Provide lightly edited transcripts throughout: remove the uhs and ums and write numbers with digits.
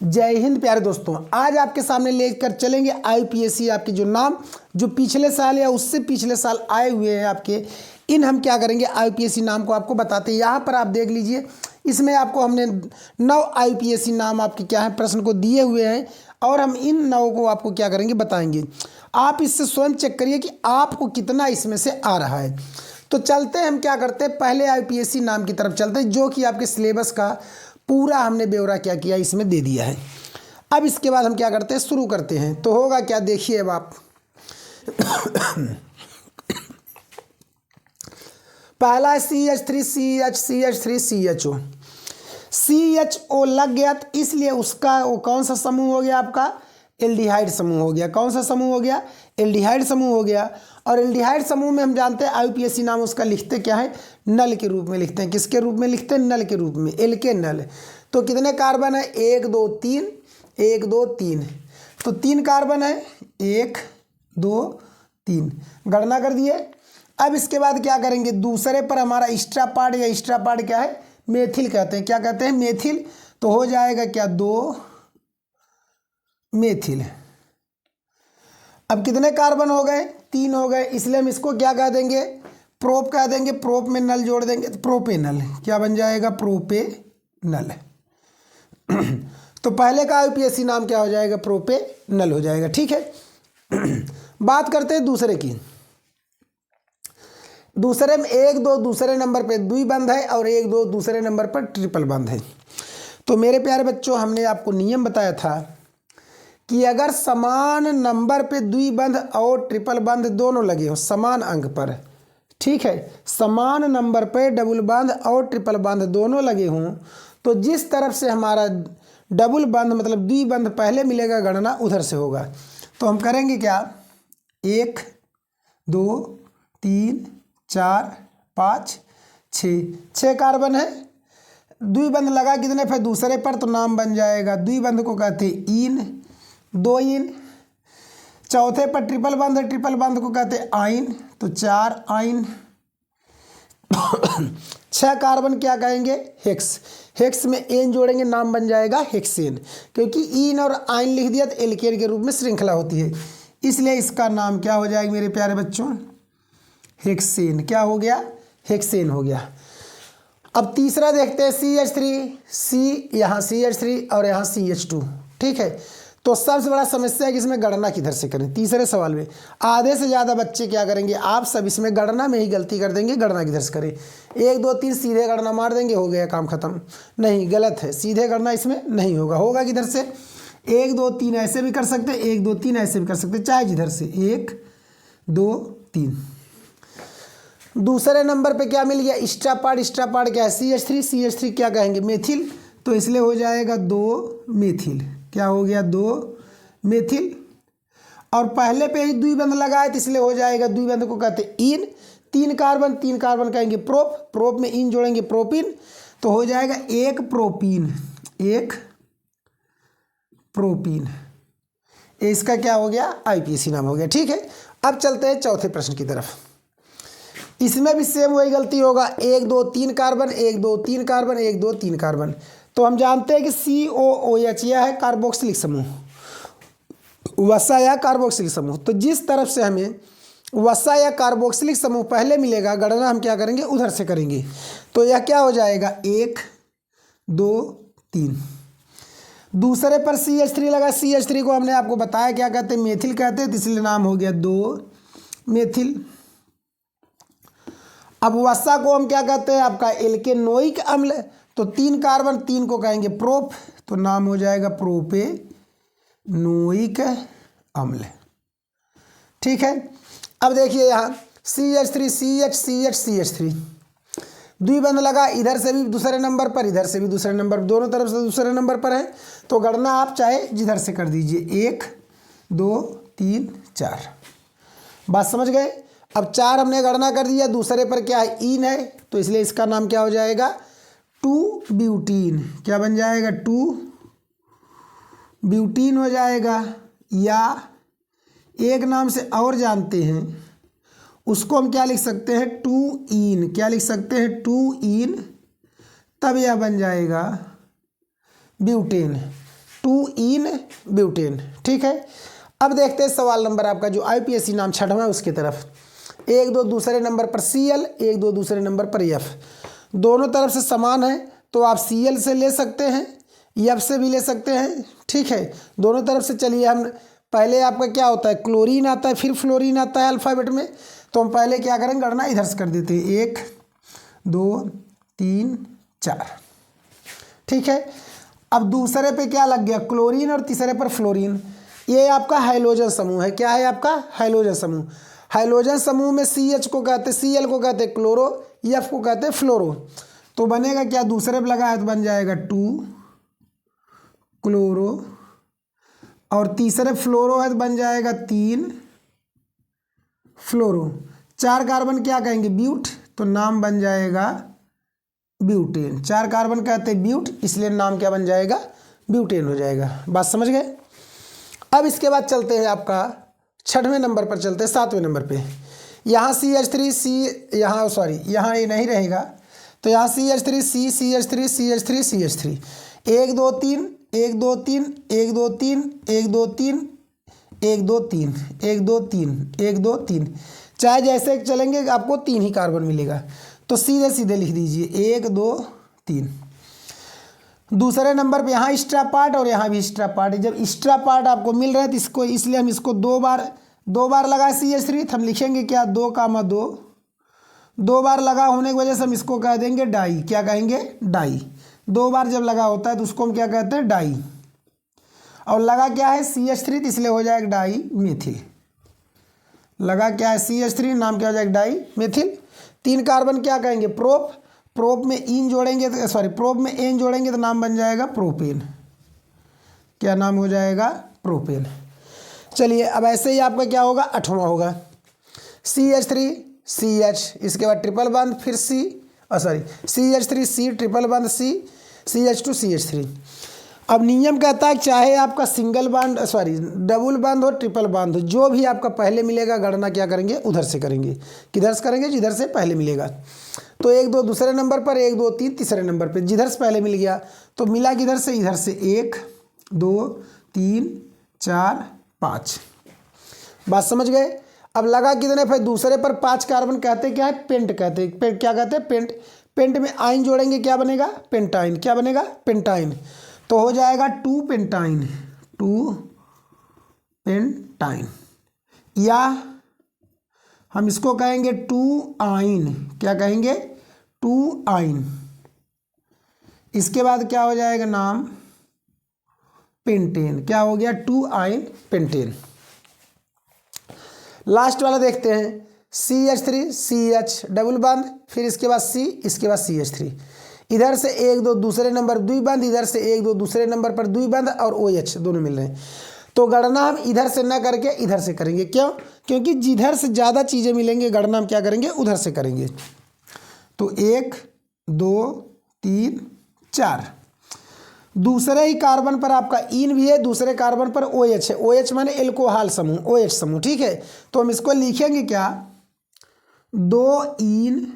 जय हिंद प्यारे दोस्तों। आज आपके सामने लेकर चलेंगे आईपीएससी आपके जो नाम जो पिछले साल या उससे पिछले साल आए हुए हैं आपके, इन हम क्या करेंगे आईपीएससी नाम को आपको बताते हैं। यहाँ पर आप देख लीजिए, इसमें आपको हमने 9 आईपीएससी नाम आपके क्या है प्रश्न को दिए हुए हैं और हम इन 9 को आपको क्या करेंगे बताएंगे। आप इससे स्वयं चेक करिए कि आपको कितना इसमें से आ रहा है। तो चलते हैं, हम क्या करते हैं पहले आईपीएससी नाम की तरफ चलते हैं, जो कि आपके सिलेबस का पूरा हमने ब्यौरा क्या किया इसमें दे दिया है। अब इसके बाद हम क्या करते हैं शुरू करते हैं। तो होगा क्या, देखिए अब आप पहला है CH3 CH3 CHO। CHO लग गया तो इसलिए उसका वो कौन सा समूह हो गया आपका, एल्डिहाइड समूह हो गया। कौन सा समूह हो गया, एल्डिहाइड समूह हो गया। और एल्डिहाइड समूह में हम जानते हैं आईपीएससी नाम उसका लिखते क्या है, नल के रूप में लिखते हैं। किसके रूप में लिखते हैं, नल के रूप में, एल के नल। तो कितने कार्बन है, 1 2 3 1 2 3। तो 3 कार्बन है, 1 2 3 गणना कर दिए। अब इसके बाद क्या करेंगे, दूसरे पर हमारा एक्स्ट्रा पार्ट या एक्स्ट्रा पार्ट क्या है, मेथिल कहते हैं। क्या कहते हैं, मेथिल। तो हो जाएगा क्या, 2 मेथिल। अब कितने कार्बन हो गए, 3 हो गए, इसलिए हम इसको क्या कह देंगे, प्रोप कह देंगे। प्रोप में नल जोड़ देंगे तो प्रोपेनल क्या बन जाएगा, प्रोपेनल। तो पहले का आईपीएससी नाम क्या हो जाएगा, प्रोपेनल हो जाएगा। ठीक है। बात करते हैं दूसरे की। दूसरे में 1 2 दूसरे नंबर पे द्विबंध है और 1 2 दूसरे नंबर पर ट्रिपल बंध है। तो मेरे प्यारे बच्चों, हमने आपको नियम बताया था कि अगर समान नंबर पे द्विबंध और ट्रिपल बंध दोनों लगे हो समान अंक पर, ठीक है, समान नंबर पे डबल बंध और ट्रिपल बंध दोनों लगे हों, तो जिस तरफ से हमारा डबल बंध मतलब द्विबंध पहले मिलेगा गणना उधर से होगा। तो हम करेंगे क्या, 1 2 3 4 5 6 कार्बन है, द्विबंध लगा कितने पे, दूसरे पर, तो नाम बन जाएगा, द्विबंध को कहते हैं इन, 2 इन। चौथे पर ट्रिपल बंध है, ट्रिपल बंध को कहते हैं आइन, तो 4 आइन। 6 कार्बन क्या कहेंगे, हेक्स। हेक्स में एन जोड़ेंगे, नाम बन जाएगा हेक्सेन, क्योंकि इन और आइन लिख दिया तो एल्केन के रूप में श्रृंखला होती है, इसलिए इसका नाम क्या हो जाएगा मेरे प्यारे बच्चों, हेक्सेन। क्या हो गया, हेक्सेन हो गया। अब तीसरा देखते हैं CH3, C यहाँ CH3 और यहाँ CH2। ठीक है। तो सबसे बड़ा समस्या है कि इसमें गणना किधर से करें। तीसरे सवाल में आधे से ज़्यादा बच्चे क्या करेंगे, आप सब इसमें गणना में ही गलती कर देंगे। गणना किधर से करें, 1 2 3 सीधे गणना मार देंगे, हो गया काम खत्म। नहीं, गलत है, सीधे गणना इसमें नहीं होगा। होगा किधर से, 1 2 3 ऐसे भी कर सकते, 1 2 3 ऐसे भी कर सकते, चाहे जिधर से, 1 2 3। दूसरे नंबर पे क्या मिल गया, एक्स्ट्रा पार्ट क्या है, CH3 क्या कहेंगे, मेथिल, तो इसलिए हो जाएगा 2 मेथिल। क्या हो गया, 2 मेथिल। और पहले पे ही द्विबंध लगाए तो इसलिए हो जाएगा, द्विबंध को कहते हैं इन। 3 कार्बन कहेंगे प्रोप, प्रोप में इन जोड़ेंगे प्रोपिन, तो हो जाएगा 1 प्रोपीन, 1 प्रोपीन। इसका क्या हो गया, आईपीएससी नाम हो गया। ठीक है। अब चलते हैं चौथे प्रश्न की तरफ। इसमें भी सेम वही गलती होगा, 1 2 3 कार्बन, 1 2 3 कार्बन, 1 2 3 कार्बन। तो हम जानते हैं कि COOH यह है कार्बोक्सिलिक समूह, वसा या कार्बोक्सिलिक समूह। तो जिस तरफ से हमें वसा या कार्बोक्सिलिक समूह पहले मिलेगा, गणना हम क्या करेंगे उधर से करेंगे। तो यह क्या हो जाएगा, 1 2 3। दूसरे पर CH3 लगा, CH3 को हमने आपको बताया क्या कहते हैं, मेथिल कहते हैं, तो इसलिए नाम हो गया 2 मेथिल। अब वसा को हम क्या कहते हैं, आपका एल्केनोइक अम्ल, तो 3 कार्बन, 3 को कहेंगे प्रोप, तो नाम हो जाएगा प्रोपेनोइक अम्ल। ठीक है। अब देखिए यहाँ CH3 CH3 द्विबंध लगा, इधर से भी दूसरे नंबर पर, इधर से भी दूसरे नंबर, दोनों तरफ से दूसरे नंबर पर है। तो गणना आप चाहे जिधर से कर दीजिए, 1 2 3 4। बात समझ गए। अब 4 हमने गणना कर दिया, दूसरे पर क्या है, इन है, तो इसलिए इसका नाम क्या हो जाएगा, 2 ब्यूटीन। क्या बन जाएगा, 2 ब्यूटीन हो जाएगा। या एक नाम से और जानते हैं उसको हम क्या लिख सकते हैं, 2 इन। क्या लिख सकते हैं, 2 इन, तब यह बन जाएगा ब्यूटेन। 2 ब्यूटेन। ठीक है, अब देखते हैं सवाल नंबर आपका जो IPSC नाम 6वां है उसकी तरफ। 1 2 दूसरे नंबर पर Cl, 1 2 दूसरे नंबर पर F, दोनों तरफ से समान है तो आप Cl से ले सकते हैं, F से भी ले सकते हैं। ठीक है, दोनों तरफ से। चलिए हम पहले आपका क्या होता है, क्लोरीन आता है फिर फ्लोरीन आता है अल्फ़ाबेट में, तो हम पहले क्या करेंगे, गणना इधर से कर देते हैं, 1 2 3 4। ठीक है, अब दूसरे पे क्या लग गया, क्लोरीन, और तीसरे पर फ्लोरीन। ये आपका हाइड्रोजन समूह है। क्या है आपका, हाइड्रोजन समूह। हाइड्रोजन समूह में CH को कहते हैं, Cl को कहते हैं क्लोरो, F को कहते हैं फ्लोरो। तो बनेगा क्या, दूसरे पे लगा है तो बन जाएगा 2 क्लोरो, और तीसरे फ्लोरो है तो बन जाएगा 3 फ्लोरो। 4 कार्बन क्या कहेंगे, ब्यूट, तो नाम बन जाएगा ब्यूटेन। 4 कार्बन कहते हैं ब्यूट, इसलिए नाम क्या बन जाएगा, ब्यूटेन हो जाएगा। बात समझ गए। अब इसके बाद चलते हैं आपका 6वें नंबर पर, चलते हैं 7वें नंबर पे। यहाँ CH3 यहाँ ये नहीं रहेगा, तो यहाँ CH3 CH3 CH3 CH3 1 2 3 1 2 3 1 2 3 1 2 3 1 2 3 1 2 3 1 2 3, चाहे जैसे चलेंगे आपको 3 ही कार्बन मिलेगा, तो सीधे सीधे लिख दीजिए 1 2 3। दूसरे नंबर पे यहाँ एक्स्ट्रा पार्ट और यहाँ भी एक्स्ट्रा पार्ट। जब एक्स्ट्रा पार्ट आपको मिल रहा है तो इसको, इसलिए हम इसको दो बार लगा CH3, तो हम लिखेंगे क्या, 2 2। 2 बार लगा होने की वजह से हम इसको कह देंगे डाई। क्या कहेंगे, डाई। 2 बार जब लगा होता है तो उसको हम क्या कहते हैं, डाई। और लगा क्या है CH3, तो इसलिए हो जाएगा डाई मेथिल। लगा क्या है CH3, नाम क्या हो जाएगा, डाई मेथिल। 3 कार्बन क्या कहेंगे, प्रोप। प्रोप में इन जोड़ेंगे तो प्रोप में एन जोड़ेंगे तो नाम बन जाएगा प्रोपेन। क्या नाम हो जाएगा, प्रोपेन। चलिए अब ऐसे ही आपका क्या होगा, 8वां होगा CH3 CH, इसके बाद ट्रिपल बंद, फिर CH3 C ट्रिपल बंद C, CH2 CH3। अब नियम कहता है चाहे आपका सिंगल बांड डबल बांध हो, ट्रिपल बांध हो, जो भी आपका पहले मिलेगा गणना क्या करेंगे, उधर से करेंगे। किधर से करेंगे, जिधर से पहले मिलेगा। तो 1 2 दूसरे नंबर पर, 1 2 3 तीसरे नंबर पर, जिधर से पहले मिल गया तो मिला किधर से, इधर से 1 2 3 4 5। बात समझ गए। अब लगा कितने, फिर दूसरे पर 5 कार्बन कहते क्या है, पेंट कहते हैं। क्या कहते हैं, पेंट। पेंट में आइन जोड़ेंगे क्या बनेगा, पेंटाइन। क्या बनेगा, पेंटाइन। तो हो जाएगा 2 पेंटाइन, 2 पेंटाइन। या हम इसको कहेंगे 2 आइन। क्या कहेंगे, 2 आइन। इसके बाद क्या हो जाएगा, नाम पेंटेन। क्या हो गया, 2 आइन पेंटेन। लास्ट वाला देखते हैं CH3 CH डबल बंद, फिर इसके बाद C, इसके बाद CH3। इधर से 1 2 दूसरे नंबर द्विबंध, इधर से 1 2 दूसरे नंबर पर द्विबंध, और OH दोनों मिल रहे हैं। तो गणना हम इधर से न करके इधर से करेंगे। क्यों, क्योंकि जिधर से ज़्यादा चीज़ें मिलेंगे गणना हम क्या करेंगे, उधर से करेंगे। तो 1 2 3 4। दूसरे ही कार्बन पर आपका इन भी है, दूसरे कार्बन पर OH है। OH माने एल्कोहल समूह, OH समूह। ठीक है, तो हम इसको लिखेंगे क्या, 2 इन।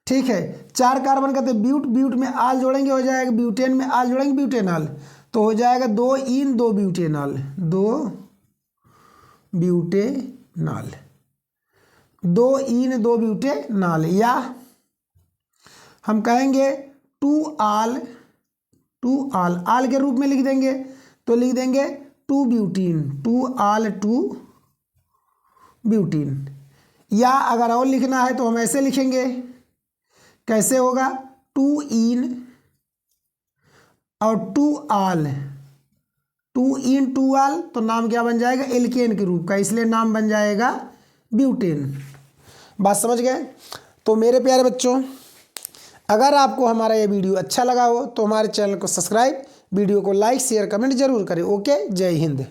ठीक है, 4 कार्बन कहते हैं ब्यूट। ब्यूट में आल जोड़ेंगे हो जाएगा, ब्यूटेन में आल जोड़ेंगे ब्यूटेनॉल, तो हो जाएगा 2 इन 2 ब्यूटेनॉल, 2 ब्यूटेनॉल, 2 इन 2 ब्यूटेनॉल। या हम कहेंगे 2 आल, 2 आल, आल के रूप में लिख देंगे, तो लिख देंगे 2 ब्यूटीन, 2 आल 2 ब्यूटीन। या अगर और लिखना है तो हम ऐसे लिखेंगे, कैसे होगा, 2 इन और 2 आल, 2 इन 2 आल, तो नाम क्या बन जाएगा, एल्केन के रूप का, इसलिए नाम बन जाएगा ब्यूटेन। बात समझ गए। तो मेरे प्यारे बच्चों, अगर आपको हमारा ये वीडियो अच्छा लगा हो तो हमारे चैनल को सब्सक्राइब, वीडियो को लाइक शेयर कमेंट जरूर करें। ओके, जय हिंद।